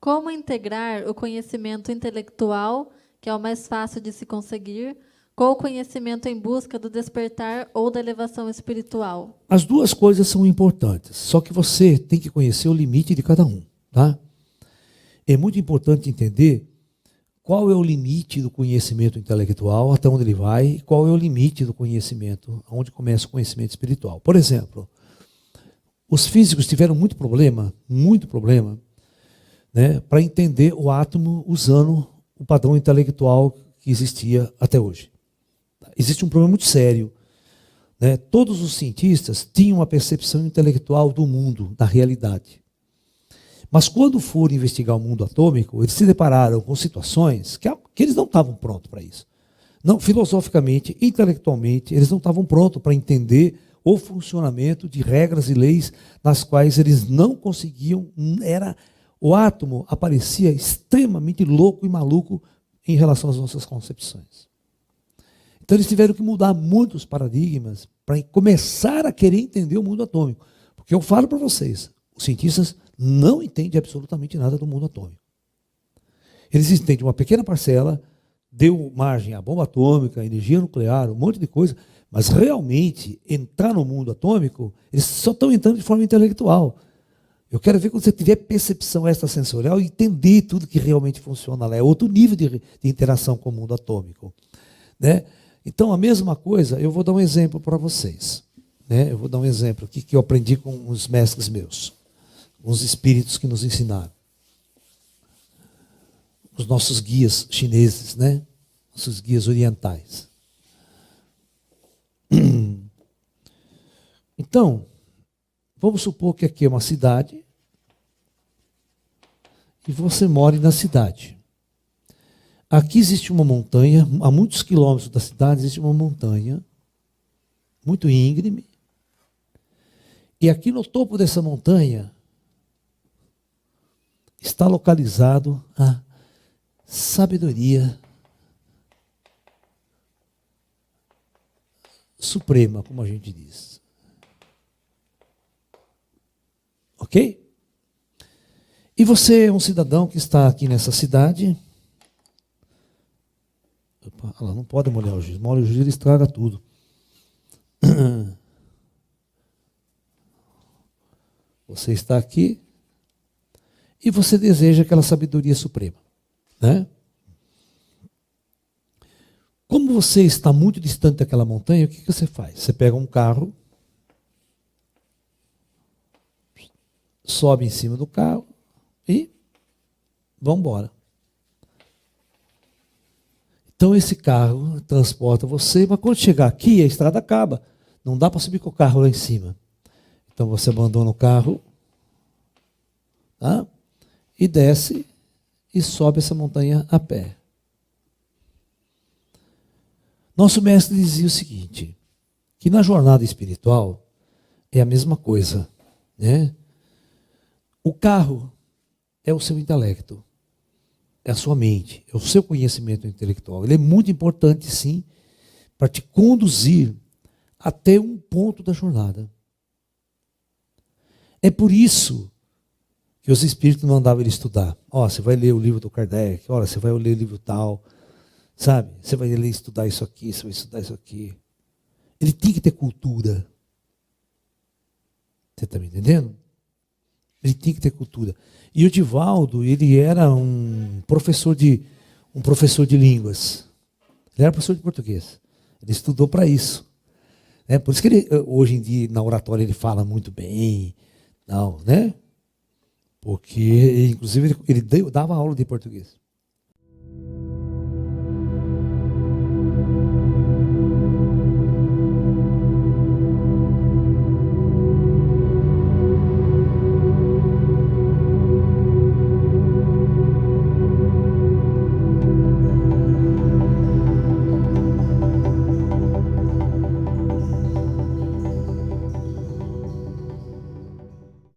Como integrar o conhecimento intelectual, que é o mais fácil de se conseguir, com o conhecimento em busca do despertar ou da elevação espiritual? As duas coisas são importantes, só que você tem que conhecer o limite de cada um, tá? É muito importante entender qual é o limite do conhecimento intelectual, até onde ele vai, e qual é o limite do conhecimento, onde começa o conhecimento espiritual. Por exemplo, os físicos tiveram muito problema, né, para entender o átomo usando o padrão intelectual que existia até hoje. Existe um problema muito sério, né? Todos os cientistas tinham uma percepção intelectual do mundo, da realidade. Mas quando foram investigar o mundo atômico, eles se depararam com situações que eles não estavam prontos para isso. Não, filosoficamente, intelectualmente, eles não estavam prontos para entender o funcionamento de regras e leis nas quais eles não conseguiam. O átomo aparecia extremamente louco e maluco em relação às nossas concepções. Então eles tiveram que mudar muitos paradigmas para começar a querer entender o mundo atômico. Porque eu falo para vocês, os cientistas não entendem absolutamente nada do mundo atômico. Eles entendem uma pequena parcela, deu margem à bomba atômica, à energia nuclear, um monte de coisa, mas realmente entrar no mundo atômico, eles só estão entrando de forma intelectual. Eu quero ver quando você tiver percepção extrasensorial e entender tudo que realmente funciona lá. É outro nível de interação com o mundo atômico, né? Então, a mesma coisa, eu vou dar um exemplo para vocês, né? Eu vou dar um exemplo aqui que eu aprendi com os mestres meus, os espíritos que nos ensinaram. Os nossos guias chineses, né? Nossos guias orientais. Então, vamos supor que aqui é uma cidade e você mora na cidade. Aqui existe uma montanha, a muitos quilômetros da cidade existe uma montanha, muito íngreme. E aqui no topo dessa montanha está localizado a sabedoria suprema, como a gente diz. Ok? E você é um cidadão que está aqui nessa cidade. Opa, ela não pode molhar o giz. Molha o giz, ele estraga tudo. Você está aqui e você deseja aquela sabedoria suprema, né? Como você está muito distante daquela montanha, o que você faz? Você pega um carro, sobe em cima do carro e vamos embora. Então esse carro transporta você, mas quando chegar aqui a estrada acaba. Não dá para subir com o carro lá em cima. Então você abandona o carro, tá? E desce e sobe essa montanha a pé. Nosso mestre dizia o seguinte, que na jornada espiritual é a mesma coisa, né? O carro é o seu intelecto, é a sua mente, é o seu conhecimento intelectual. Ele é muito importante, sim, para te conduzir até um ponto da jornada. É por isso que os espíritos mandavam ele estudar. Ó, você vai ler o livro do Kardec, olha, você vai ler o livro tal, sabe? Você vai ler, estudar isso aqui, você vai estudar isso aqui. Ele tinha que ter cultura. Você está me entendendo? Ele tinha que ter cultura. E o Divaldo, ele era um professor de línguas. Ele era professor de português. Ele estudou para isso. Por isso que ele, hoje em dia, na oratória, ele fala muito bem. Não, né? Porque, inclusive, ele dava aula de português.